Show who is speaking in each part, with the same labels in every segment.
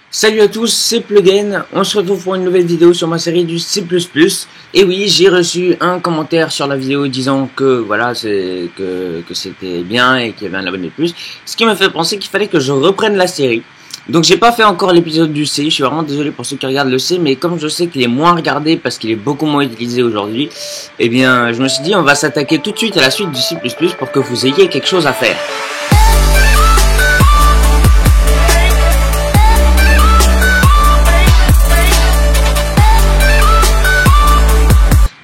Speaker 1: Salut à tous, c'est Plugin, on se retrouve pour une nouvelle vidéo sur ma série du C++. Et oui, j'ai reçu un commentaire sur la vidéo disant que voilà, que c'était bien et qu'il y avait un abonné de plus. Ce qui m'a fait penser qu'il fallait que je reprenne la série. Donc j'ai pas fait encore l'épisode du C, je suis vraiment désolé pour ceux qui regardent le C, mais comme je sais qu'il est moins regardé parce qu'il est beaucoup moins utilisé aujourd'hui, eh bien je me suis dit on va s'attaquer tout de suite à la suite du C++ pour que vous ayez quelque chose à faire.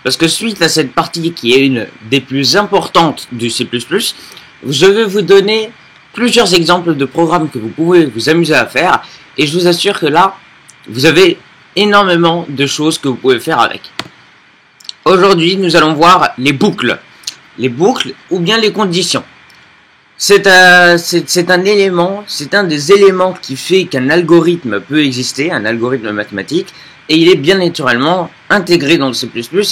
Speaker 1: Parce que suite à cette partie qui est une des plus importantes du C++, je vais vous donner plusieurs exemples de programmes que vous pouvez vous amuser à faire. Et je vous assure que là, vous avez énormément de choses que vous pouvez faire avec. Aujourd'hui, nous allons voir les boucles. Les boucles ou bien les conditions. C'est un des éléments qui fait qu'un algorithme peut exister, un algorithme mathématique. Et il est bien naturellement intégré dans le C++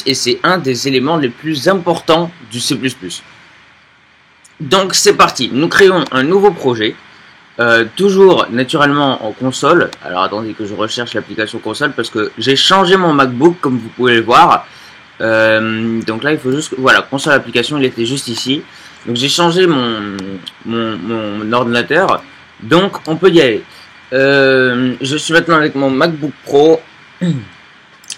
Speaker 1: et c'est un des éléments les plus importants du C++. Donc c'est parti, nous créons un nouveau projet, toujours naturellement en console. Alors attendez que je recherche l'application console parce que j'ai changé mon MacBook comme vous pouvez le voir. Donc là il faut juste, voilà, console application, il était juste ici. Donc j'ai changé mon ordinateur, donc on peut y aller. Je suis maintenant avec mon MacBook Pro.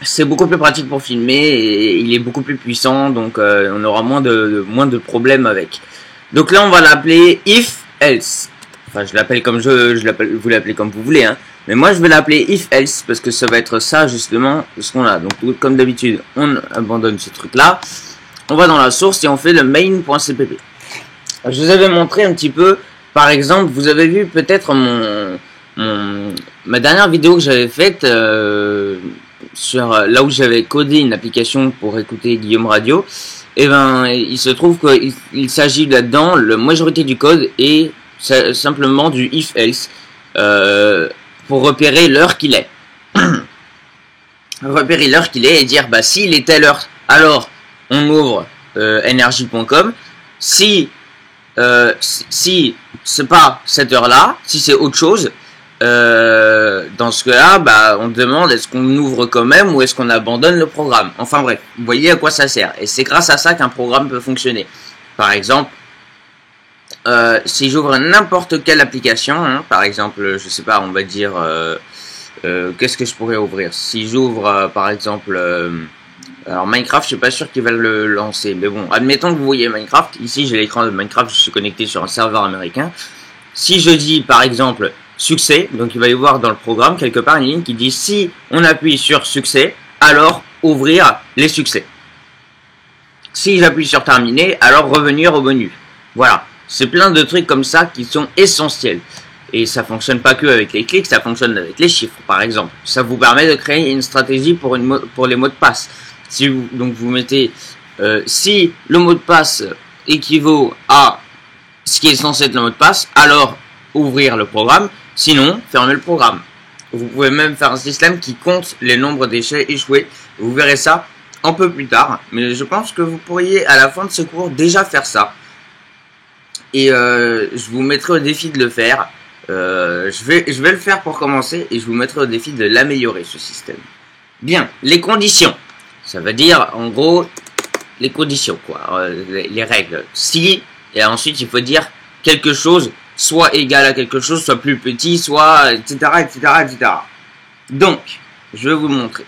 Speaker 1: C'est beaucoup plus pratique pour filmer et il est beaucoup plus puissant, donc on aura moins de problèmes avec. Donc là on va l'appeler if else. Enfin je l'appelle comme vous l'appelez comme vous voulez, hein. Mais moi je vais l'appeler if else parce que ça va être ça justement ce qu'on a. Donc comme d'habitude on abandonne ce truc là, on va dans la source et on fait le main.cpp. Je vous avais montré un petit peu, par exemple, vous avez vu peut-être ma dernière vidéo que j'avais faite sur là où j'avais codé une application pour écouter Guillaume Radio. Et ben il se trouve qu'il s'agit là-dedans, la majorité du code est simplement du if else pour repérer l'heure qu'il est. Repérer l'heure qu'il est et dire bah s'il est telle heure, alors on ouvre energy.com. Si c'est pas cette heure-là, si c'est autre chose, dans ce cas-là, bah, on demande est-ce qu'on ouvre quand même ou est-ce qu'on abandonne le programme. Enfin bref, vous voyez à quoi ça sert. Et c'est grâce à ça qu'un programme peut fonctionner. Par exemple, si j'ouvre n'importe quelle application, hein, par exemple, je sais pas, on va dire, qu'est-ce que je pourrais ouvrir? Si j'ouvre, par exemple, alors Minecraft, je suis pas sûr qu'il va le lancer. Mais bon, admettons que vous voyez Minecraft. Ici, j'ai l'écran de Minecraft, je suis connecté sur un serveur américain. Si je dis, par exemple, succès, donc il va y avoir dans le programme quelque part une ligne qui dit si on appuie sur succès, alors ouvrir les succès. Si j'appuie sur terminer, alors revenir au menu. Voilà, c'est plein de trucs comme ça qui sont essentiels. Et ça fonctionne pas que avec les clics, ça fonctionne avec les chiffres par exemple. Ça vous permet de créer une stratégie pour les mots de passe. Si vous mettez si le mot de passe équivaut à ce qui est censé être le mot de passe, alors ouvrir le programme. Sinon, fermez le programme. Vous pouvez même faire un système qui compte les nombres d'échecs échoués. Vous verrez ça un peu plus tard. Mais je pense que vous pourriez, à la fin de ce cours, déjà faire ça. Et je vous mettrai au défi de le faire. Je vais le faire pour commencer. Et je vous mettrai au défi de l'améliorer, ce système. Bien, les conditions. Ça veut dire, en gros, les conditions, quoi. Les règles. Si, et ensuite, il faut dire quelque chose soit égal à quelque chose, soit plus petit, soit etc. Donc, je vais vous montrer.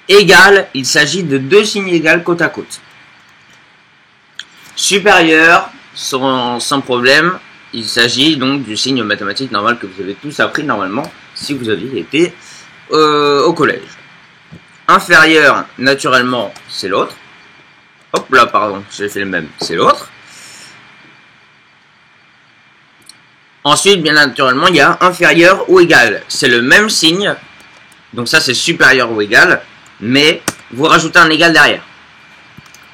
Speaker 1: Égal, il s'agit de deux signes égaux côte à côte. Supérieur, sans problème, il s'agit donc du signe mathématique normal que vous avez tous appris normalement si vous aviez été au collège. Inférieur, naturellement, c'est l'autre. Hop là, pardon, j'ai fait le même, c'est l'autre. Ensuite, bien naturellement, il y a inférieur ou égal. C'est le même signe. Donc ça, c'est supérieur ou égal. Mais vous rajoutez un égal derrière.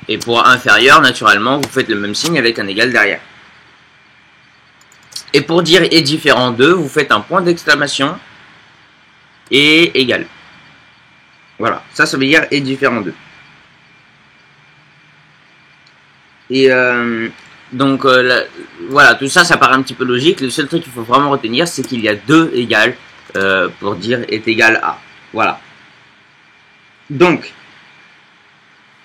Speaker 1: Et pour inférieur, naturellement, vous faites le même signe avec un égal derrière. Et pour dire est différent de, vous faites un point d'exclamation et égal. Voilà, ça veut dire est différent de. Et donc voilà, tout ça, ça paraît un petit peu logique. Le seul truc qu'il faut vraiment retenir, c'est qu'il y a deux égales pour dire est égal à. Voilà. Donc,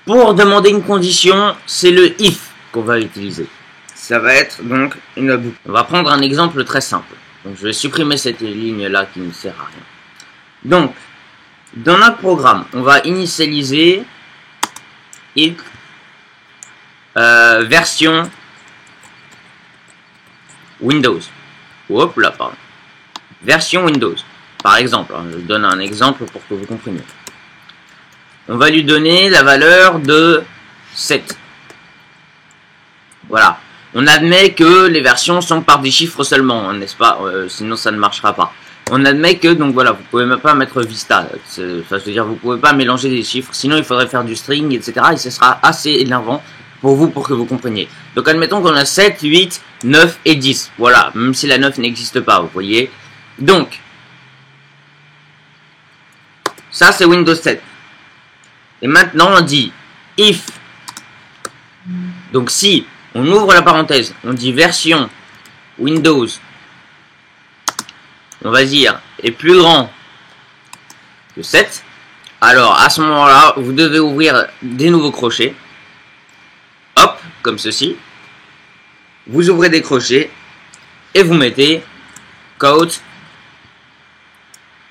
Speaker 1: pour demander une condition, c'est le if qu'on va utiliser. Ça va être donc une boucle. On va prendre un exemple très simple. Donc, je vais supprimer cette ligne-là qui ne sert à rien. Donc, dans notre programme, on va initialiser if version Windows. Hop là, pardon. Version Windows. Par exemple, je donne un exemple pour que vous compreniez. On va lui donner la valeur de 7. Voilà. On admet que les versions sont par des chiffres seulement, n'est-ce pas? Sinon ça ne marchera pas. On admet que, donc voilà, vous pouvez même pas mettre Vista. Enfin, je veux dire, vous pouvez pas mélanger des chiffres, sinon il faudrait faire du string, etc. Et ce sera assez énervant pour vous, pour que vous compreniez. Donc admettons qu'on a 7, 8, 9 et 10. Voilà, même si la 9 n'existe pas, vous voyez. Donc, ça c'est Windows 7. Et maintenant on dit if. Donc si on ouvre la parenthèse, on dit version Windows, on va dire est plus grand que 7. Alors à ce moment-là, vous devez ouvrir des nouveaux crochets. Hop, comme ceci. Vous ouvrez des crochets et vous mettez code.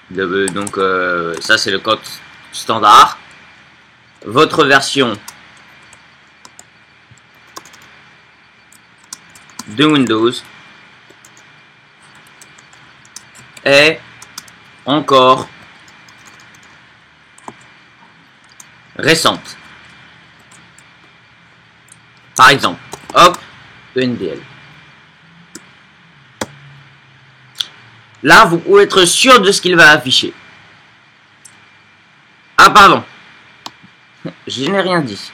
Speaker 1: Donc ça c'est le code standard. Votre version de Windows est encore récente. Par exemple, hop, ENDL. Là, vous pouvez être sûr de ce qu'il va afficher. Ah, pardon. Je n'ai rien dit.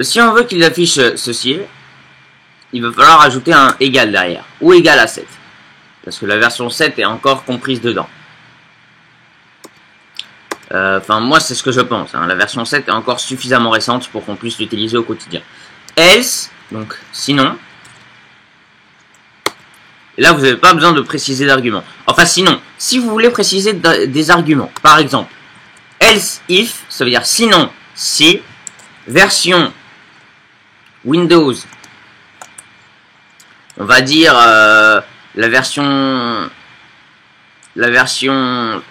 Speaker 1: Si on veut qu'il affiche ceci, il va falloir ajouter un égal derrière. Ou égal à 7. Parce que la version 7 est encore comprise dedans. Enfin, moi, c'est ce que je pense. Hein. La version 7 est encore suffisamment récente pour qu'on puisse l'utiliser au quotidien. Else, donc sinon. Là, vous n'avez pas besoin de préciser d'arguments. Enfin, sinon, si vous voulez préciser des arguments, par exemple, else if, ça veut dire sinon, si, version Windows, on va dire la version 5,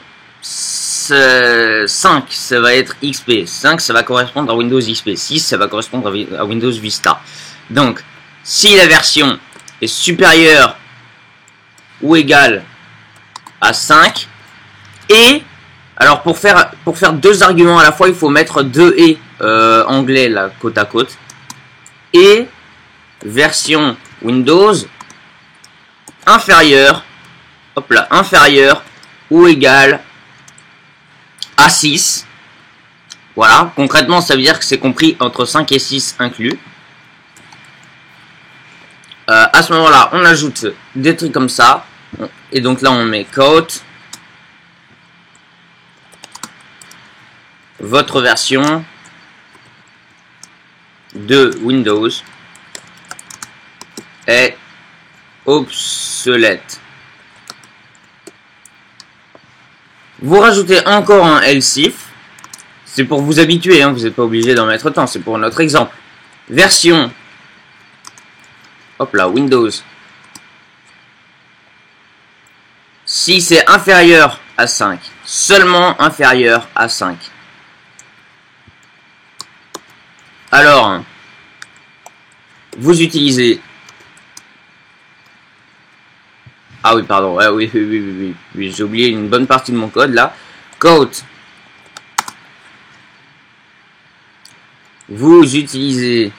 Speaker 1: ça va être XP. 5, ça va correspondre à Windows XP. 6, ça va correspondre à Windows Vista. Donc, si la version est supérieure ou égale à 5, et, alors pour faire deux arguments à la fois, il faut mettre deux et anglais là, côte à côte, et version Windows inférieure, hop là, inférieure ou égale à 6. Voilà, concrètement ça veut dire que c'est compris entre 5 et 6 inclus. À ce moment-là, on ajoute des trucs comme ça. Et donc là, on met code. Votre version de Windows est obsolète. Vous rajoutez encore un else if. C'est pour vous habituer, hein, vous n'êtes pas obligé d'en mettre tant. C'est pour notre exemple. Version. Hop là, Windows. Si c'est inférieur à 5, seulement inférieur à 5. Alors, vous utilisez... Ah oui, pardon, ouais, oui, j'ai oublié une bonne partie de mon code là. Code. Vous utilisez...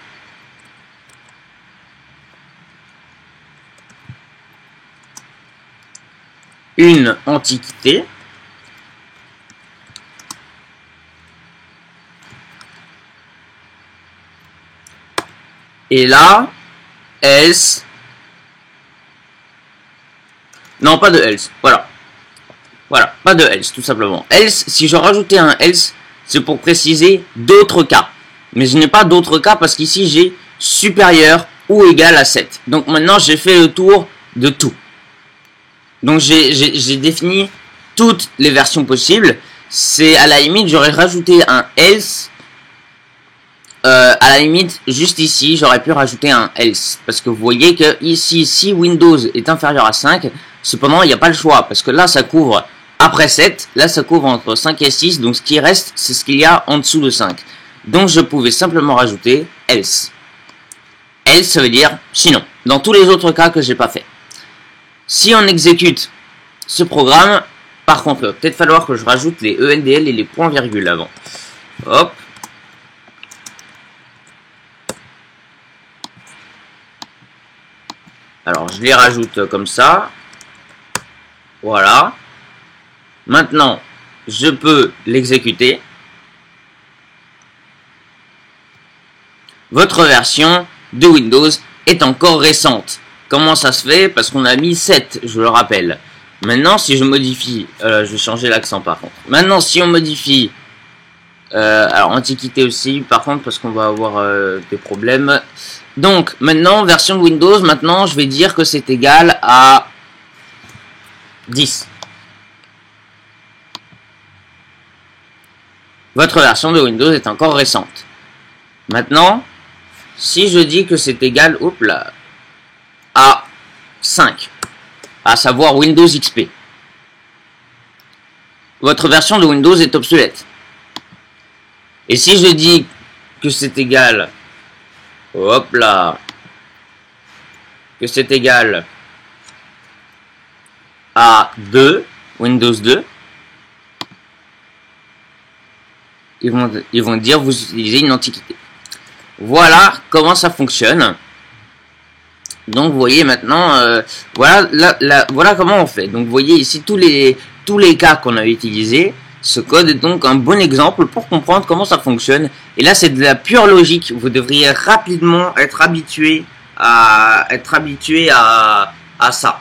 Speaker 1: une antiquité. Et là, else. Non, pas de else. Voilà. Voilà, pas de else, tout simplement. Else, si je rajoutais un else, c'est pour préciser d'autres cas. Mais je n'ai pas d'autres cas parce qu'ici, j'ai supérieur ou égal à 7. Donc maintenant, j'ai fait le tour de tout. Donc j'ai défini toutes les versions possibles. C'est à la limite, j'aurais rajouté un else. À la limite, juste ici, j'aurais pu rajouter un else. Parce que vous voyez que ici, si Windows est inférieur à 5, cependant, il n'y a pas le choix. Parce que là, ça couvre après 7. Là, ça couvre entre 5 et 6. Donc, ce qui reste, c'est ce qu'il y a en dessous de 5. Donc, je pouvais simplement rajouter else. Else, ça veut dire sinon. Dans tous les autres cas que j'ai pas fait. Si on exécute ce programme, par contre, il va peut-être falloir que je rajoute les ENDL et les points-virgules avant. Hop. Alors, je les rajoute comme ça. Voilà. Maintenant, je peux l'exécuter. Votre version de Windows est encore récente. Comment ça se fait? Parce qu'on a mis 7, je le rappelle. Maintenant, si je modifie... je vais changer l'accent par contre. Maintenant, si on modifie... alors, Antiquité aussi, par contre, parce qu'on va avoir des problèmes... Donc, maintenant, version de Windows, maintenant, je vais dire que c'est égal à 10. Votre version de Windows est encore récente. Maintenant, si je dis que c'est égal à 5, à savoir Windows XP, votre version de Windows est obsolète. Et si je dis que c'est égal... Hop là. Que c'est égal à 2, Windows 2. Ils vont dire vous utilisez une antiquité. Voilà comment ça fonctionne. Donc vous voyez maintenant, voilà comment on fait. Donc vous voyez ici tous les cas qu'on a utilisés. Ce code est donc un bon exemple pour comprendre comment ça fonctionne. Et là, c'est de la pure logique. Vous devriez rapidement être habitué à ça.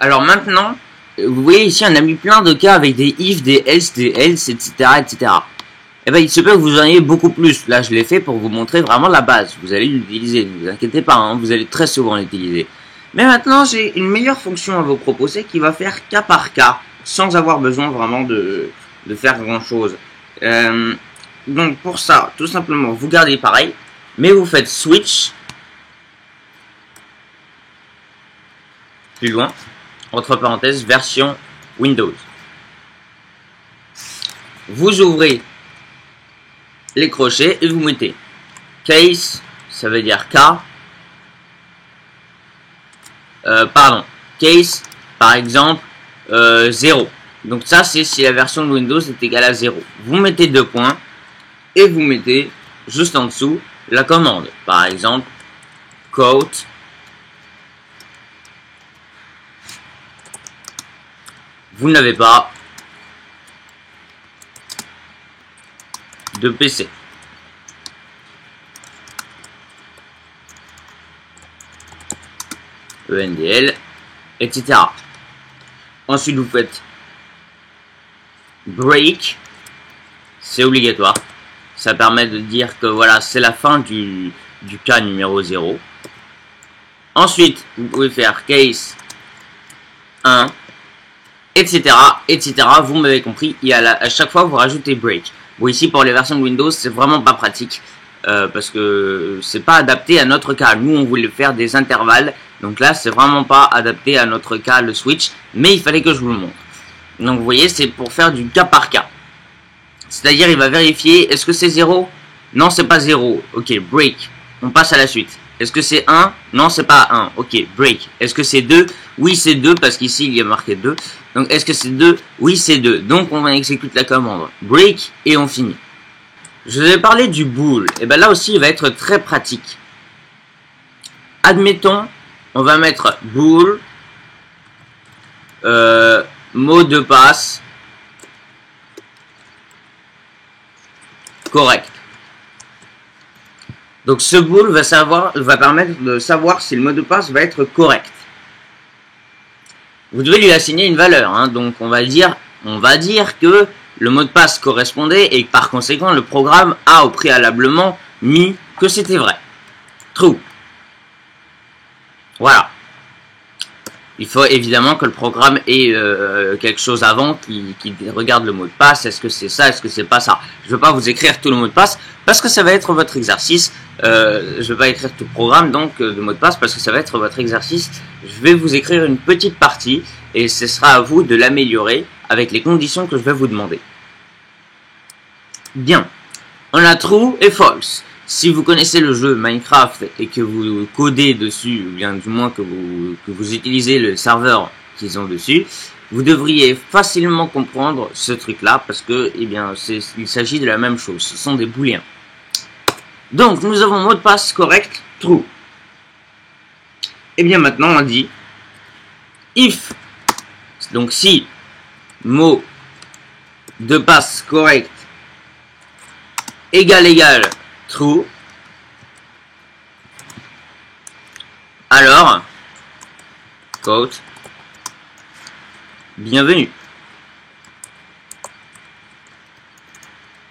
Speaker 1: Alors maintenant, vous voyez ici, on a mis plein de cas avec des if, des else, etc., etc. Et ben, il se peut que vous en ayez beaucoup plus. Là, je l'ai fait pour vous montrer vraiment la base. Vous allez l'utiliser, ne vous inquiétez pas, hein, vous allez très souvent l'utiliser. Mais maintenant, j'ai une meilleure fonction à vous proposer qui va faire cas par cas, sans avoir besoin vraiment de faire grand chose. Donc pour ça, tout simplement, vous gardez pareil, mais vous faites switch, plus loin, entre parenthèses, version Windows. Vous ouvrez les crochets et vous mettez case, ça veut dire cas, case, par exemple, 0. Donc ça, c'est si la version de Windows est égale à 0. Vous mettez 2 points et vous mettez juste en dessous la commande. Par exemple, quote vous n'avez pas de PC. ENDL, etc. Ensuite, vous faites break, c'est obligatoire. Ça permet de dire que voilà, c'est la fin du cas numéro 0. Ensuite, vous pouvez faire case 1, etc., etc. Vous m'avez compris, il y a à chaque fois, vous rajoutez break. Bon, ici, pour les versions de Windows, c'est vraiment pas pratique. Parce que c'est pas adapté à notre cas. Nous, on voulait faire des intervalles. Donc là, c'est vraiment pas adapté à notre cas, le switch. Mais il fallait que je vous le montre. Donc vous voyez, c'est pour faire du cas par cas. C'est-à-dire, il va vérifier, est-ce que c'est 0? Non, c'est pas 0. Ok, break. On passe à la suite. Est-ce que c'est 1? Non, c'est pas 1. Ok, break. Est-ce que c'est 2? Oui, c'est 2, parce qu'ici, il y a marqué 2. Donc, est-ce que c'est 2? Oui, c'est 2. Donc, on exécute la commande. Break, et on finit. Je vous ai parlé du bool. Et bien là aussi, il va être très pratique. Admettons, on va mettre bool, mot de passe, correct. Donc ce bool va permettre de savoir si le mot de passe va être correct. Vous devez lui assigner une valeur, hein. Donc on va dire que le mot de passe correspondait et par conséquent le programme a au préalablement mis que c'était vrai. True. Voilà. Il faut évidemment que le programme ait quelque chose avant qui regarde le mot de passe. Est-ce que c'est ça? Est-ce que c'est pas ça? Je ne veux pas vous écrire tout le mot de passe parce que ça va être votre exercice. Je ne vais pas écrire tout le programme donc de mot de passe parce que ça va être votre exercice. Je vais vous écrire une petite partie et ce sera à vous de l'améliorer avec les conditions que je vais vous demander. Bien. On a true et false. Si vous connaissez le jeu Minecraft et que vous codez dessus, ou bien du moins que vous utilisez le serveur qu'ils ont dessus, vous devriez facilement comprendre ce truc-là parce que, eh bien, il s'agit de la même chose. Ce sont des booléens. Donc, nous avons mot de passe correct, true. Et bien maintenant, on dit if. Donc, si mot de passe correct égal true, alors, quote, bienvenue.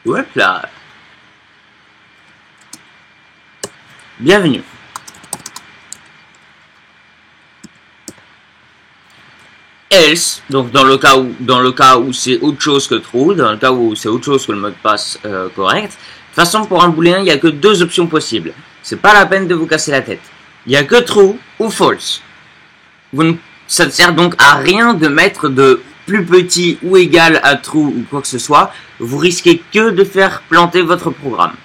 Speaker 1: Hop là. Bienvenue. Else, donc dans le cas où c'est autre chose que true, dans le cas où c'est autre chose que le mot de passe correct. De toute façon, pour un booléen, il n'y a que deux options possibles. C'est pas la peine de vous casser la tête. Il n'y a que true ou false. Ça ne sert donc à rien de mettre de plus petit ou égal à true ou quoi que ce soit. Vous risquez que de faire planter votre programme.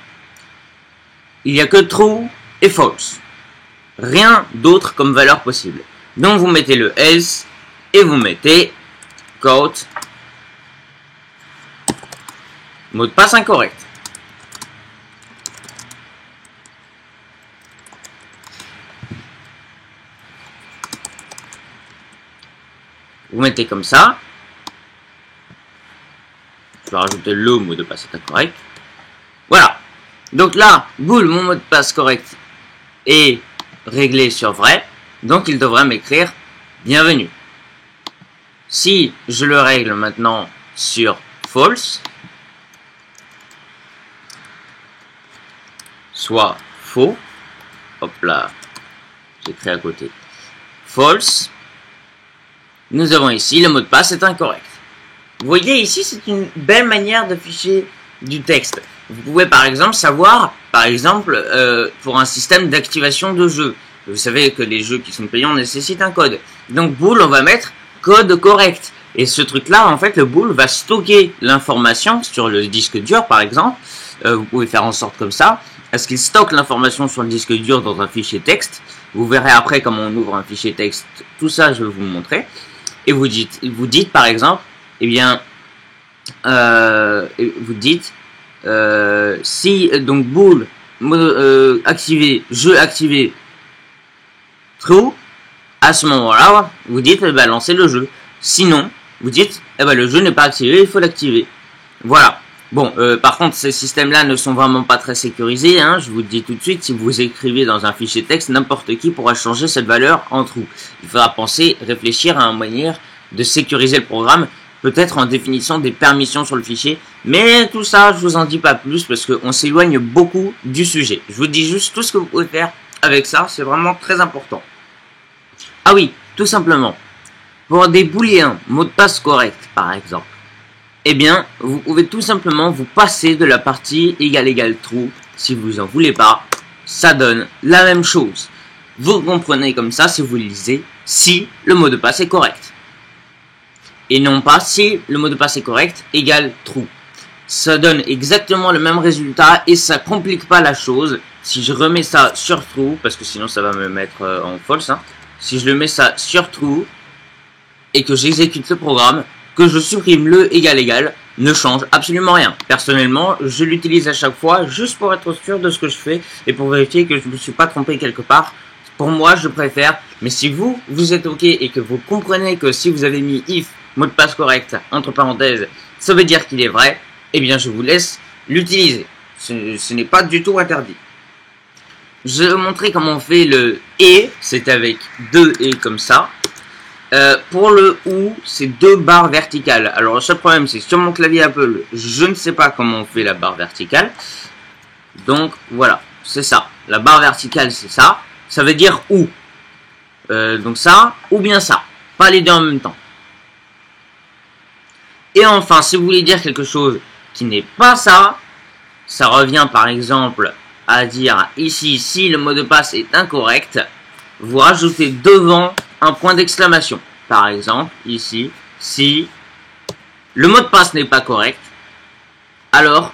Speaker 1: Il n'y a que true et false. Rien d'autre comme valeur possible. Donc vous mettez le else et vous mettez quote mot de passe incorrect. Vous mettez comme ça. Je vais rajouter le mot de passe incorrect. Voilà. Donc là, boule, mon mot de passe correct est réglé sur vrai. Donc il devrait m'écrire bienvenue. Si je le règle maintenant sur false, soit faux, hop là, j'écris à côté, false, nous avons ici le mot de passe est incorrect. Vous voyez ici, c'est une belle manière d'afficher du texte. Vous pouvez par exemple savoir, pour un système d'activation de jeu. Vous savez que les jeux qui sont payants nécessitent un code. Donc bool, on va mettre code correct. Et ce truc-là, en fait, le bool va stocker l'information sur le disque dur, par exemple. Vous pouvez faire en sorte comme ça, à ce qu'il stocke l'information sur le disque dur dans un fichier texte. Vous verrez après comment on ouvre un fichier texte. Tout ça, je vais vous le montrer. Et vous dites par exemple, eh bien, vous dites, si donc bool activé, jeu activé, true, à ce moment-là, vous dites, lancez le jeu. Sinon, vous dites, le jeu n'est pas activé, il faut l'activer. Voilà. Bon, par contre, ces systèmes-là ne sont vraiment pas très sécurisés. Hein, je vous le dis tout de suite, si vous écrivez dans un fichier texte, n'importe qui pourra changer cette valeur en true. Il faudra réfléchir à une manière de sécuriser le programme, peut-être en définissant des permissions sur le fichier. Mais tout ça, je vous en dis pas plus parce qu'on s'éloigne beaucoup du sujet. Je vous dis juste tout ce que vous pouvez faire avec ça, c'est vraiment très important. Ah oui, tout simplement, pour des booléens, mot de passe correct par exemple, eh bien, vous pouvez tout simplement vous passer de la partie égale true. Si vous en voulez pas, ça donne la même chose. Vous comprenez comme ça si vous le lisez, si le mot de passe est correct. Et non pas si le mot de passe est correct égale true. Ça donne exactement le même résultat et ça complique pas la chose. Si je remets ça sur true, parce que sinon ça va me mettre en false, hein. Si je le mets ça sur true et que j'exécute ce programme, que je supprime le égal, ne change absolument rien. Personnellement, je l'utilise à chaque fois juste pour être sûr de ce que je fais et pour vérifier que je ne me suis pas trompé quelque part. Pour moi, je préfère. Mais si vous êtes OK et que vous comprenez que si vous avez mis if, mot de passe correct, entre parenthèses, ça veut dire qu'il est vrai, eh bien je vous laisse l'utiliser. Ce n'est pas du tout interdit. Je vais vous montrer comment on fait le et, c'est avec deux et comme ça. Pour le ou, c'est deux barres verticales. Alors le seul problème, c'est que sur mon clavier Apple, je ne sais pas comment on fait la barre verticale. Donc voilà, c'est ça. La barre verticale, c'est ça. Ça veut dire ou. Donc ça, ou bien ça. pas les deux en même temps. Et enfin, si vous voulez dire quelque chose qui n'est pas ça, ça revient par exemple à dire ici, si le mot de passe est incorrect, vous rajoutez devant un point d'exclamation. Par exemple, ici, si le mot de passe n'est pas correct, alors,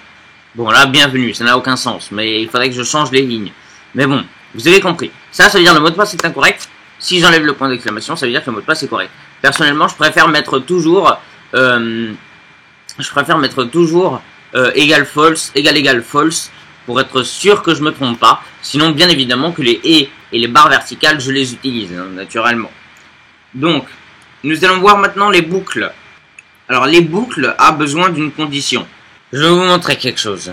Speaker 1: bon là, bienvenue, ça n'a aucun sens, mais il faudrait que je change les lignes. Mais bon, vous avez compris. Ça veut dire le mot de passe est incorrect. Si j'enlève le point d'exclamation, ça veut dire que le mot de passe est correct. Personnellement, je préfère mettre toujours égal false, égal false, pour être sûr que je me trompe pas. Sinon, bien évidemment, que les et les barres verticales, je les utilise, hein, naturellement. Donc, nous allons voir maintenant les boucles. Alors, les boucles a besoin d'une condition. Je vais vous montrer quelque chose.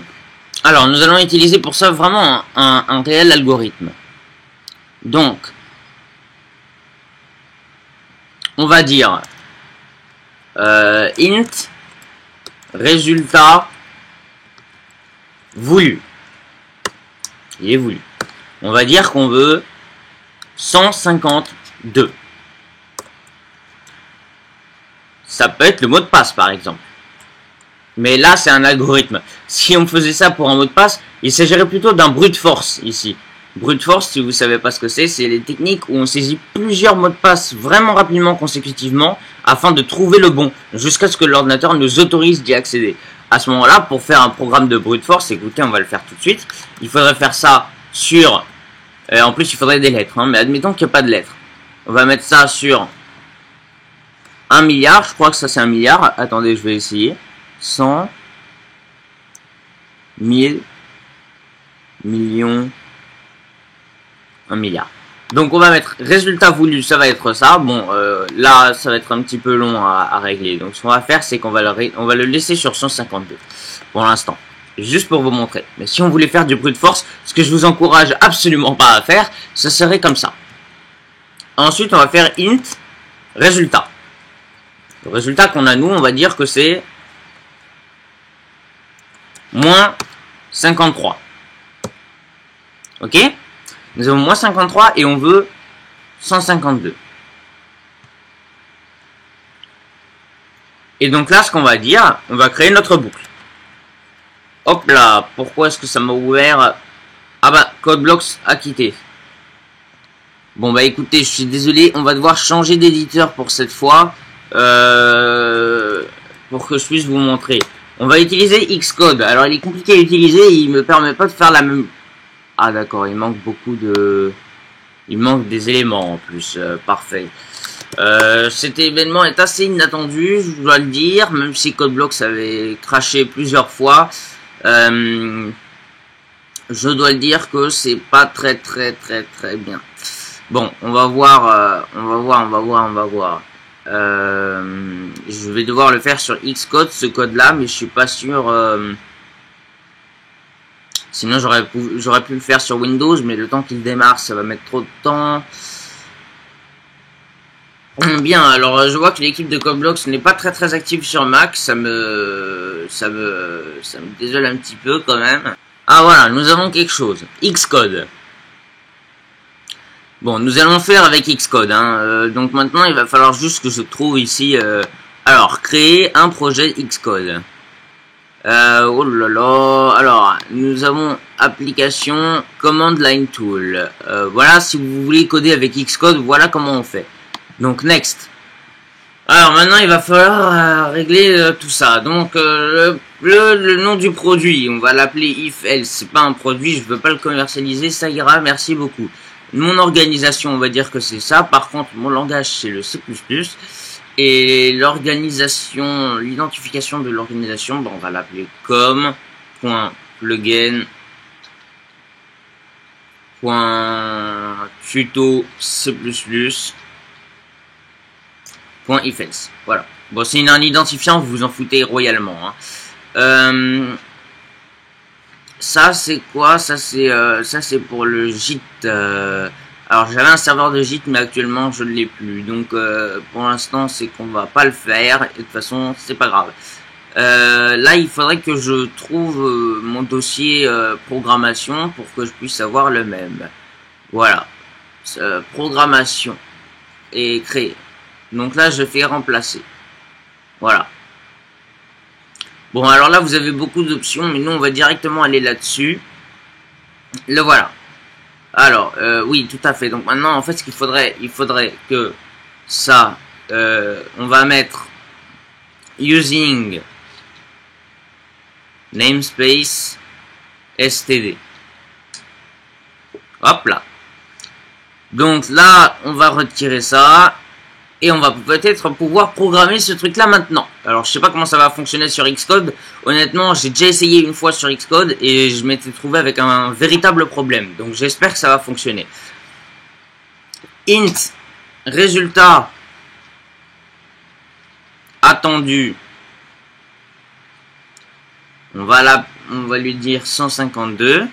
Speaker 1: Alors, nous allons utiliser pour ça vraiment un réel algorithme. Donc, on va dire int résultat voulu. Il est voulu. On va dire qu'on veut 152. Ça peut être le mot de passe, par exemple. Mais là, c'est un algorithme. Si on faisait ça pour un mot de passe, il s'agirait plutôt d'un brute force, ici. Brute force, si vous savez pas ce que c'est les techniques où on saisit plusieurs mots de passe vraiment rapidement, consécutivement, afin de trouver le bon, jusqu'à ce que l'ordinateur nous autorise d'y accéder. À ce moment-là, pour faire un programme de brute force, écoutez, on va le faire tout de suite. Il faudrait faire ça sur... en plus, il faudrait des lettres, hein, mais admettons qu'il n'y a pas de lettres. On va mettre ça sur 1 milliard, je crois que ça c'est 1 milliard. Attendez, je vais essayer. 100, 1000, millions, 1 milliard. Donc on va mettre résultat voulu, ça va être ça. Bon, là, ça va être un petit peu long à régler. Donc ce qu'on va faire, c'est qu'on va le laisser sur 152 pour l'instant. Juste pour vous montrer. Mais si on voulait faire du brute force, ce que je vous encourage absolument pas à faire, ça serait comme ça. Ensuite, on va faire int résultat. Le résultat qu'on a nous, on va dire que c'est moins 53. Ok? Nous avons moins 53 et on veut 152. Et donc là, ce qu'on va dire, on va créer notre boucle. Hop là, pourquoi est-ce que ça m'a ouvert? Ah bah, CodeBlocks a quitté. Bon bah écoutez, je suis désolé, on va devoir changer d'éditeur pour cette fois. Pour que je puisse vous montrer. On va utiliser Xcode. Alors il est compliqué à utiliser, il me permet pas de faire la même... Ah d'accord, il manque beaucoup de... Il manque des éléments en plus, parfait. Cet événement est assez inattendu, je dois le dire, même si CodeBlocks avait craché plusieurs fois. Je dois le dire que c'est pas très bien. Bon, on va voir, je vais devoir le faire sur Xcode, ce code-là, mais je suis pas sûr. Sinon, j'aurais pu le faire sur Windows, mais le temps qu'il démarre, ça va mettre trop de temps. Bien, alors je vois que l'équipe de CodeBlocks n'est pas très active sur Mac, ça me désole un petit peu quand même. Ah voilà, nous avons quelque chose. Xcode. Bon, nous allons faire avec Xcode, hein. Donc maintenant, il va falloir juste que je trouve ici... alors, créer un projet Xcode. Oh là là... Alors, nous avons application Command Line Tool. Voilà, si vous voulez coder avec Xcode, voilà comment on fait. Donc, next. Alors, maintenant, il va falloir régler tout ça. Donc, le nom du produit, on va l'appeler if else. C'est pas un produit, je veux pas le commercialiser, ça ira, merci beaucoup. Mon organisation, on va dire que c'est ça. Par contre, mon langage, c'est le C++. Et l'organisation, l'identification de l'organisation, on va l'appeler com.plugin.tuto C++. .ifelse. Voilà. Bon, c'est un identifiant, vous vous en foutez royalement. Hein. Ça c'est quoi? Ça c'est pour le gîte. Alors j'avais un serveur de gîte, mais actuellement je ne l'ai plus. Donc pour l'instant c'est qu'on va pas le faire. Et de toute façon c'est pas grave. Là il faudrait que je trouve mon dossier programmation pour que je puisse avoir le même. Voilà. Programmation et créer. Donc là, je fais remplacer. Voilà. Bon, alors là, vous avez beaucoup d'options, mais nous, on va directement aller là-dessus. Le voilà. Alors, oui, tout à fait. Donc maintenant, en fait, ce qu'il faudrait, il faudrait que ça, on va mettre using namespace std. Hop là. Donc là, on va retirer ça. Et on va peut-être pouvoir programmer ce truc-là maintenant. Alors, je sais pas comment ça va fonctionner sur Xcode. Honnêtement, j'ai déjà essayé une fois sur Xcode et je m'étais trouvé avec un véritable problème. Donc, j'espère que ça va fonctionner. Int, résultat attendu. On va lui dire 152.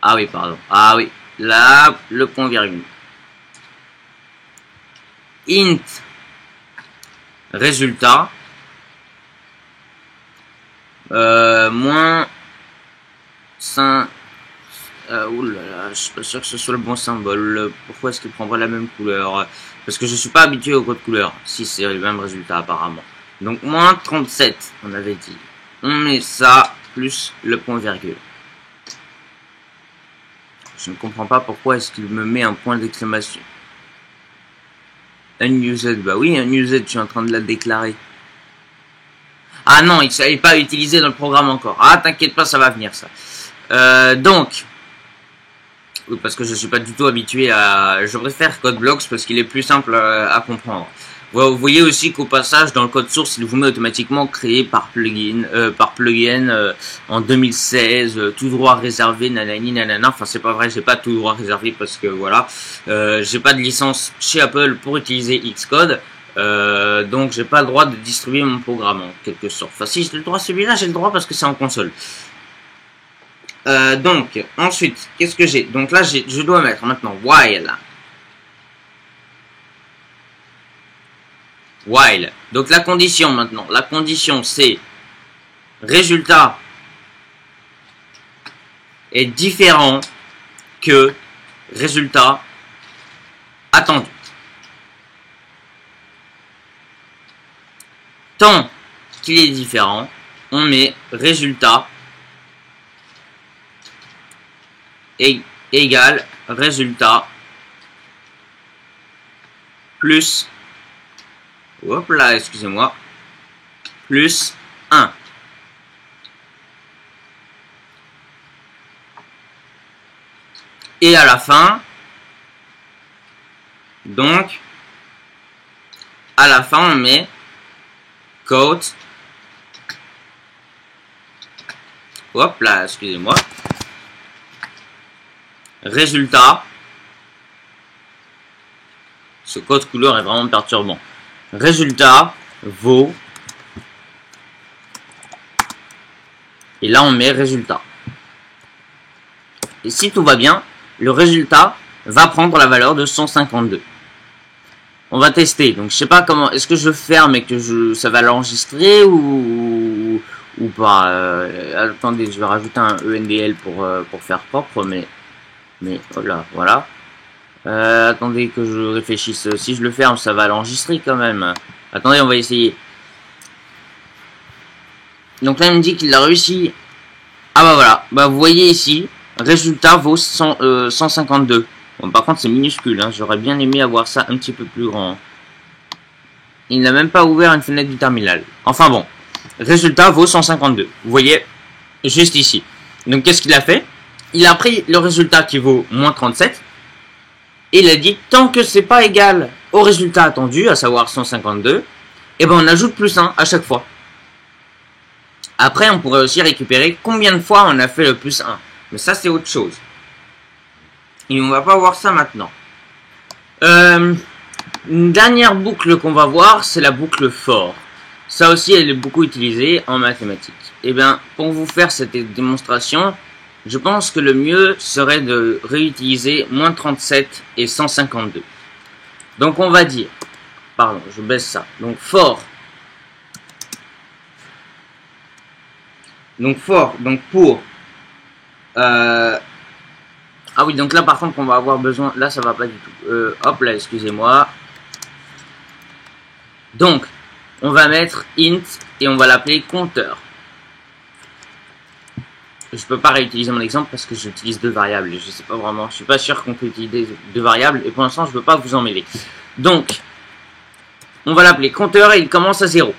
Speaker 1: Ah oui, pardon. Ah oui. Là, le point virgule. Int résultat moins 5. Oulala, je suis pas sûr que ce soit le bon symbole. Pourquoi est-ce qu'il prend pas la même couleur? Parce que je suis pas habitué au code couleur. Si c'est le même résultat apparemment. Donc moins 37, on avait dit. On met ça plus le point virgule. Je ne comprends pas pourquoi est-ce qu'il me met un point d'exclamation. Unused, bah oui, unused, je suis en train de la déclarer. Ah non, il ne savait pas utiliser dans le programme encore. Ah, t'inquiète pas, ça va venir ça. Donc, oui, parce que je suis pas du tout habitué à... Je préfère CodeBlocks parce qu'il est plus simple à comprendre. Vous voyez aussi qu'au passage, dans le code source, il vous met automatiquement créé par plugin en 2016, tout droit réservé, nanani, nanana. Enfin, c'est pas vrai, j'ai pas tout droit réservé parce que voilà, j'ai pas de licence chez Apple pour utiliser Xcode. Donc, j'ai pas le droit de distribuer mon programme en quelque sorte. Enfin, si j'ai le droit celui-là, j'ai le droit parce que c'est en console. Donc, ensuite, qu'est-ce que j'ai? Donc là, je dois mettre maintenant while. While. Donc la condition maintenant. La condition c'est résultat est différent que résultat attendu. Tant qu'il est différent, on met résultat égale résultat plus, hop là, excusez-moi, plus 1. Et à la fin, donc, à la fin, on met quote, hop là, excusez-moi, résultat, ce code couleur est vraiment perturbant, résultat vaut, et là on met résultat. Et si tout va bien, le résultat va prendre la valeur de 152. On va tester. Donc je sais pas comment. Est-ce que je ferme et que ça va l'enregistrer ou pas. Attendez, je vais rajouter un ENDL pour faire propre, mais voilà. Attendez que je réfléchisse. Si je le ferme, ça va l'enregistrer quand même. Attendez, on va essayer. Donc là, il me dit qu'il a réussi. Ah bah voilà. Bah vous voyez ici. Résultat vaut 152. Bon, par contre, c'est minuscule. Hein. J'aurais bien aimé avoir ça un petit peu plus grand. Il n'a même pas ouvert une fenêtre du terminal. Enfin bon. Résultat vaut 152. Vous voyez, juste ici. Donc, qu'est-ce qu'il a fait? Il a pris le résultat qui vaut moins 37. Et il a dit, tant que c'est pas égal au résultat attendu, à savoir 152, et ben on ajoute plus 1 à chaque fois. Après, on pourrait aussi récupérer combien de fois on a fait le plus 1. Mais ça, c'est autre chose. Et on va pas voir ça maintenant. Une dernière boucle qu'on va voir, c'est la boucle for. Ça aussi, elle est beaucoup utilisée en mathématiques. Et bien, pour vous faire cette démonstration, je pense que le mieux serait de réutiliser moins 37 et 152. Donc, on va dire... Pardon, je baisse ça. Donc, for. Donc, for. Donc, pour... Ah oui, donc là par contre on va avoir besoin, là ça va pas du tout. Hop là, excusez-moi. Donc, on va mettre int et on va l'appeler compteur. Je peux pas réutiliser mon exemple parce que j'utilise deux variables. Je sais pas vraiment, je suis pas sûr qu'on peut utiliser deux variables et pour l'instant je veux pas vous emmêler. Donc, on va l'appeler compteur et il commence à 0.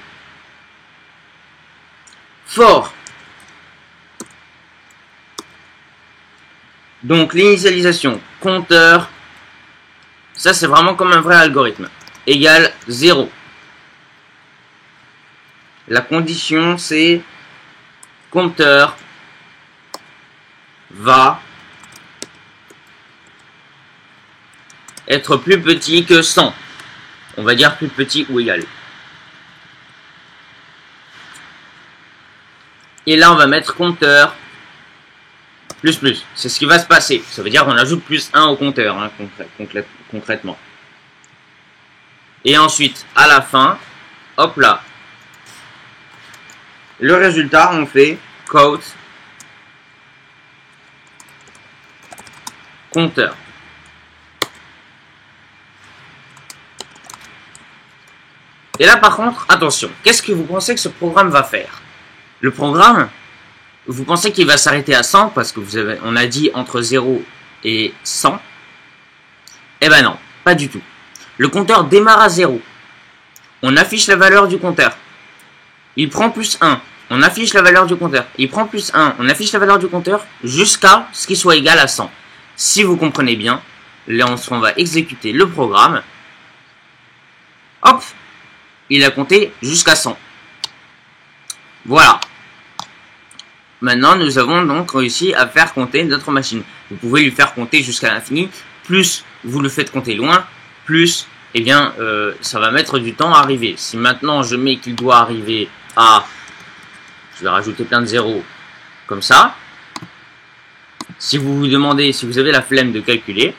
Speaker 1: For. Donc l'initialisation compteur, ça c'est vraiment comme un vrai algorithme, égale 0. La condition c'est compteur va être plus petit que 100. On va dire plus petit ou égal. Et là on va mettre compteur plus plus. C'est ce qui va se passer. Ça veut dire qu'on ajoute plus 1 au compteur, hein, concrètement. Et ensuite, à la fin, hop là, le résultat, on fait quote compteur. Et là, par contre, attention, qu'est-ce que vous pensez que ce programme va faire? Le programme, vous pensez qu'il va s'arrêter à 100 parce que on a dit entre 0 et 100? Eh ben non, pas du tout. Le compteur démarre à 0. On affiche la valeur du compteur. Il prend plus 1. On affiche la valeur du compteur. Il prend plus 1. On affiche la valeur du compteur jusqu'à ce qu'il soit égal à 100. Si vous comprenez bien, là on va exécuter le programme. Hop, il a compté jusqu'à 100. Voilà. Maintenant, nous avons donc réussi à faire compter notre machine. Vous pouvez lui faire compter jusqu'à l'infini. Plus vous le faites compter loin, plus, eh bien, ça va mettre du temps à arriver. Si maintenant je mets qu'il doit arriver à... Je vais rajouter plein de zéros, comme ça. Si vous vous demandez, si vous avez la flemme de calculer,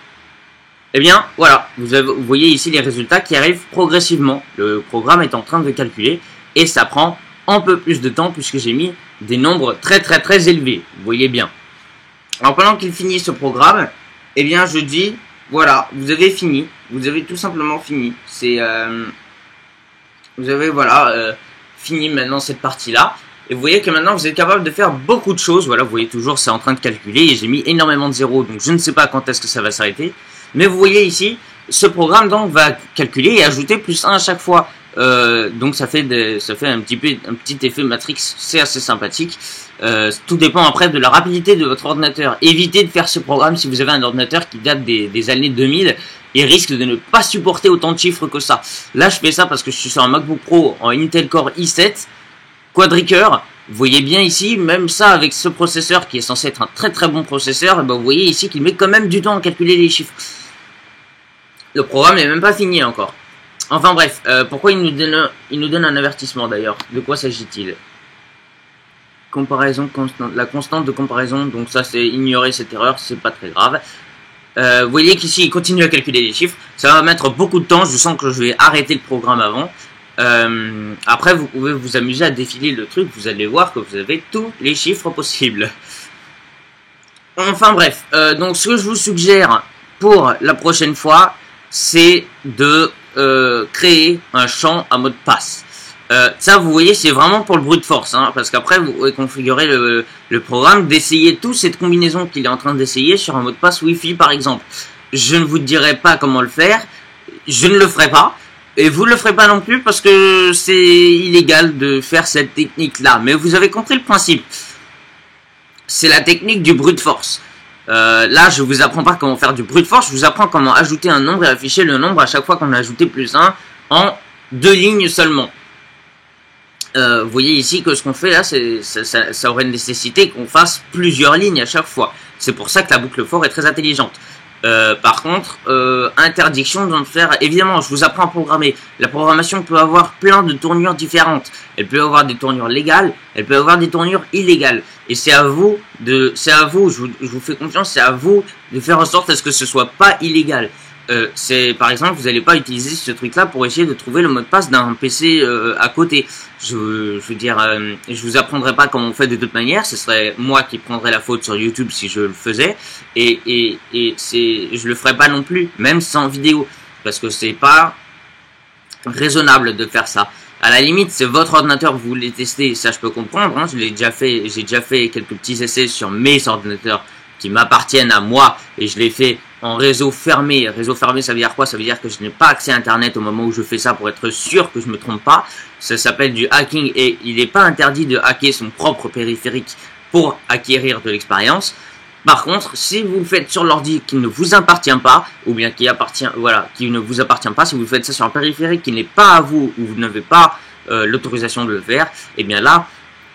Speaker 1: eh bien, voilà. Vous voyez ici les résultats qui arrivent progressivement. Le programme est en train de calculer et ça prend un peu plus de temps puisque j'ai mis des nombres très élevés. Vous voyez bien. Alors pendant qu'il finit ce programme, eh bien je dis, voilà, vous avez fini. Vous avez tout simplement fini. C'est, vous avez, voilà, fini maintenant cette partie-là. Et vous voyez que maintenant vous êtes capable de faire beaucoup de choses. Voilà, vous voyez toujours c'est en train de calculer et j'ai mis énormément de zéros. Donc je ne sais pas quand est-ce que ça va s'arrêter. Mais vous voyez ici, ce programme donc va calculer et ajouter plus 1 à chaque fois. Donc ça fait un petit effet Matrix, c'est assez sympathique. Tout dépend après de la rapidité de votre ordinateur. Évitez de faire ce programme si vous avez un ordinateur qui date des années 2000 et risque de ne pas supporter autant de chiffres que ça. Là je fais ça parce que je suis sur un MacBook Pro en Intel Core i7 quadricœur. Vous voyez bien ici, même ça avec ce processeur qui est censé être un très bon processeur, et ben vous voyez ici qu'il met quand même du temps à calculer les chiffres. Le programme n'est même pas fini encore. Enfin bref, pourquoi il nous donne un avertissement d'ailleurs? De quoi s'agit-il? Comparaison constante, la constante de comparaison, donc ça c'est ignorer cette erreur, c'est pas très grave. Vous voyez qu'ici il continue à calculer les chiffres, ça va mettre beaucoup de temps, je sens que je vais arrêter le programme avant. Après vous pouvez vous amuser à défiler le truc, vous allez voir que vous avez tous les chiffres possibles. Enfin bref, donc ce que je vous suggère pour la prochaine fois, c'est de créer un champ à mot de passe. Ça vous voyez c'est vraiment pour le brute force, hein, parce qu'après vous pouvez configurer le programme, d'essayer toute cette combinaison qu'il est en train d'essayer sur un mot de passe Wi-Fi par exemple. Je ne vous dirai pas comment le faire, je ne le ferai pas, et vous ne le ferez pas non plus parce que c'est illégal de faire cette technique là, mais vous avez compris le principe. C'est la technique du brute force. Là je vous apprends pas comment faire du brute force, je vous apprends comment ajouter un nombre et afficher le nombre à chaque fois qu'on a ajouté plus 1 en 2 lignes seulement. Vous voyez ici que ce qu'on fait là, ça aurait nécessité qu'on fasse plusieurs lignes à chaque fois. C'est pour ça que la boucle for est très intelligente. Par contre, interdiction de faire, évidemment, je vous apprends à programmer. La programmation peut avoir plein de tournures différentes. Elle peut avoir des tournures légales, elle peut avoir des tournures illégales. Et c'est à vous je vous fais confiance, c'est à vous de faire en sorte à ce que ce soit pas illégal. c'est par exemple, vous n'allez pas utiliser ce truc-là pour essayer de trouver le mot de passe d'un PC à côté. Je veux dire, je vous apprendrai pas comment on fait de toute manière. Ce serait moi qui prendrais la faute sur YouTube si je le faisais, et je le ferais pas non plus, même sans vidéo, parce que c'est pas raisonnable de faire ça. À la limite, c'est votre ordinateur, vous voulez tester, ça je peux comprendre, hein, j'ai déjà fait quelques petits essais sur mes ordinateurs qui m'appartiennent à moi, et je l'ai fait en réseau fermé. Réseau fermé, ça veut dire quoi? Ça veut dire que je n'ai pas accès à Internet au moment où je fais ça pour être sûr que je me trompe pas. Ça s'appelle du hacking, et il n'est pas interdit de hacker son propre périphérique pour acquérir de l'expérience. Par contre, si vous le faites sur l'ordi qui ne vous appartient pas, ou bien qui ne vous appartient pas, si vous faites ça sur un périphérique qui n'est pas à vous, ou vous n'avez pas l'autorisation de le faire, et bien là,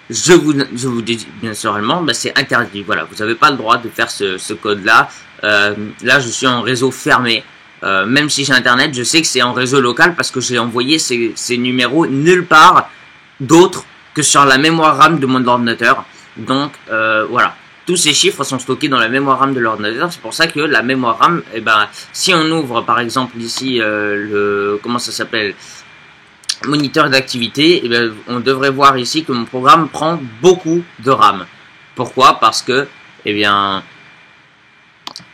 Speaker 1: je vous dis bien sûrement, c'est interdit. Voilà, vous n'avez pas le droit de faire ce code-là. Là, je suis en réseau fermé. Même si j'ai Internet, je sais que c'est en réseau local parce que j'ai envoyé ces numéros nulle part d'autre que sur la mémoire RAM de mon ordinateur. Donc, voilà. Tous ces chiffres sont stockés dans la mémoire RAM de l'ordinateur. C'est pour ça que la mémoire RAM, si on ouvre par exemple ici comment ça s'appelle, moniteur d'activité, on devrait voir ici que mon programme prend beaucoup de RAM. Pourquoi? Parce que,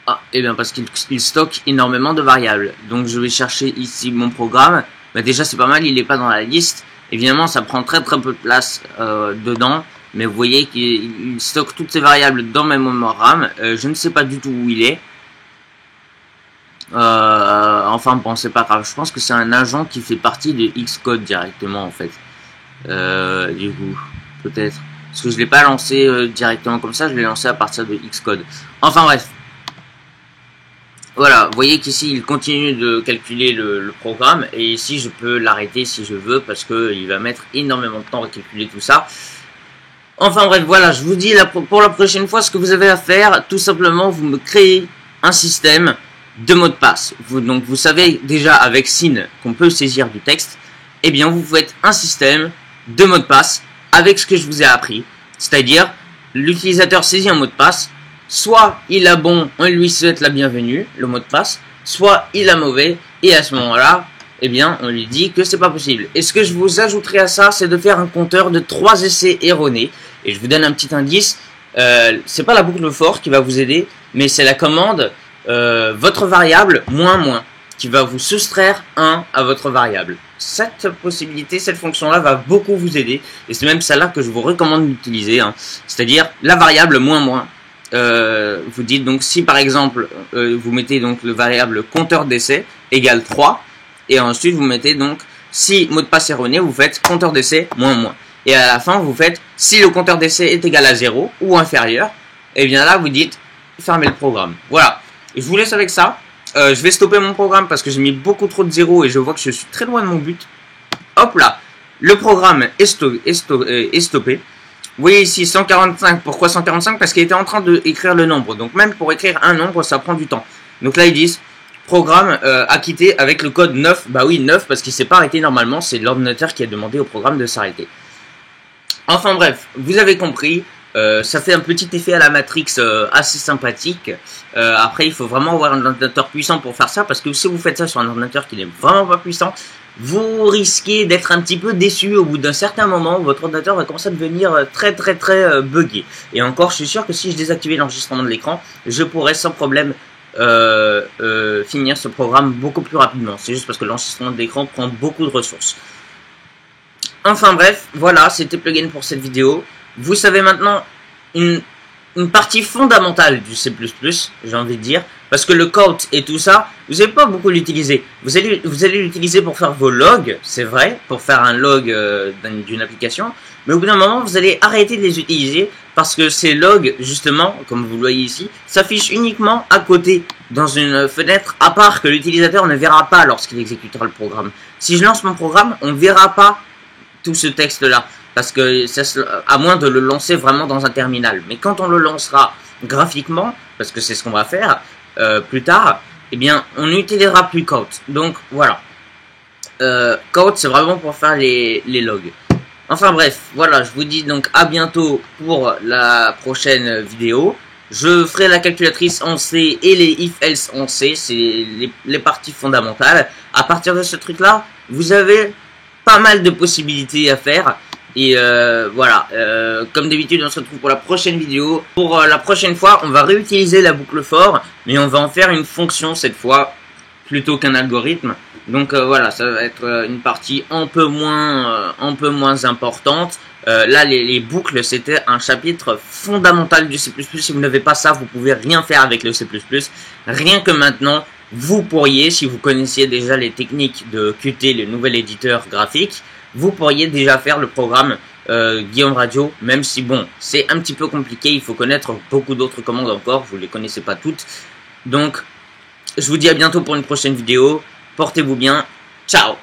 Speaker 1: parce qu'il stocke énormément de variables. Donc je vais chercher ici mon programme. Déjà c'est pas mal, il n'est pas dans la liste. Évidemment ça prend très peu de place dedans. Mais vous voyez qu'il stocke toutes ces variables dans ma mémoire RAM. Je ne sais pas du tout où il est. Enfin bon, c'est pas grave. Je pense que c'est un agent qui fait partie de Xcode directement en fait. Du coup, peut-être. Parce que je l'ai pas lancé directement comme ça, je l'ai lancé à partir de Xcode. Enfin bref. Voilà, vous voyez qu'ici il continue de calculer le programme. Et ici je peux l'arrêter si je veux parce qu'il va mettre énormément de temps à calculer tout ça. Enfin bref, voilà, je vous dis pour la prochaine fois ce que vous avez à faire. Tout simplement, vous me créez un système de mots de passe. Donc vous savez déjà avec SYN qu'on peut saisir du texte. Eh bien vous faites un système de mots de passe avec ce que je vous ai appris. C'est-à-dire, l'utilisateur saisit un mot de passe. Soit il a bon, on lui souhaite la bienvenue, le mot de passe. Soit il a mauvais, et à ce moment-là, eh bien, on lui dit que c'est pas possible. Et ce que je vous ajouterai à ça, c'est de faire un compteur de 3 essais erronés. Et je vous donne un petit indice. C'est pas la boucle for qui va vous aider, mais c'est la commande votre variable moins qui va vous soustraire 1 à votre variable. Cette possibilité, cette fonction-là va beaucoup vous aider. Et c'est même celle-là que je vous recommande d'utiliser. Hein. C'est-à-dire la variable moins. Vous dites donc si par exemple vous mettez donc le variable compteur d'essai égale 3. Et ensuite, vous mettez donc, si mot de passe erroné, vous faites compteur d'essai moins. Et à la fin, vous faites, si le compteur d'essai est égal à 0 ou inférieur, et bien là, vous dites, fermez le programme. Voilà. Je vous laisse avec ça. Je vais stopper mon programme parce que j'ai mis beaucoup trop de zéros et je vois que je suis très loin de mon but. Hop là. Le programme est stoppé. Vous voyez ici 145. Pourquoi 145? Parce qu'il était en train d'écrire le nombre. Donc même pour écrire un nombre, ça prend du temps. Donc là, ils disent, programme acquitté avec le code 9. Bah oui, 9 parce qu'il s'est pas arrêté normalement. C'est l'ordinateur qui a demandé au programme de s'arrêter. Enfin bref, vous avez compris. Ça fait un petit effet à la Matrix assez sympathique. Après, il faut vraiment avoir un ordinateur puissant pour faire ça. Parce que si vous faites ça sur un ordinateur qui n'est vraiment pas puissant, vous risquez d'être un petit peu déçu au bout d'un certain moment. Votre ordinateur va commencer à devenir très buggé. Et encore, je suis sûr que si je désactivais l'enregistrement de l'écran, je pourrais sans problème finir ce programme beaucoup plus rapidement. C'est juste parce que l'enregistrement d'écran prend beaucoup de ressources. Enfin bref, voilà, c'était Plugin pour cette vidéo. Vous savez maintenant une partie fondamentale du C++, j'ai envie de dire, parce que le count et tout ça, vous n'allez pas beaucoup l'utiliser. Vous allez l'utiliser pour faire vos logs, c'est vrai, pour faire un log d'une application, mais au bout d'un moment, vous allez arrêter de les utiliser parce que ces logs, justement, comme vous le voyez ici, s'affichent uniquement à côté, dans une fenêtre, à part que l'utilisateur ne verra pas lorsqu'il exécutera le programme. Si je lance mon programme, on ne verra pas tout ce texte-là, parce que à moins de le lancer vraiment dans un terminal. Mais quand on le lancera graphiquement, parce que c'est ce qu'on va faire plus tard, eh bien, on n'utilisera plus count. Donc, voilà. Count, c'est vraiment pour faire les logs. Enfin bref, voilà, je vous dis donc à bientôt pour la prochaine vidéo. Je ferai la calculatrice en C et les if-else en C, c'est les parties fondamentales. À partir de ce truc-là, vous avez pas mal de possibilités à faire. Et voilà, comme d'habitude, on se retrouve pour la prochaine vidéo. Pour la prochaine fois, on va réutiliser la boucle for, mais on va en faire une fonction cette fois, plutôt qu'un algorithme. Donc voilà, ça va être une partie un peu moins importante. Là, les boucles, c'était un chapitre fondamental du C++. Si vous n'avez pas ça, vous pouvez rien faire avec le C++. Rien que maintenant, vous pourriez, si vous connaissiez déjà les techniques de Qt, le nouvel éditeur graphique, vous pourriez déjà faire le programme Guillaume Radio, même si bon, c'est un petit peu compliqué, il faut connaître beaucoup d'autres commandes encore, vous ne les connaissez pas toutes. Donc, je vous dis à bientôt pour une prochaine vidéo, portez-vous bien, ciao!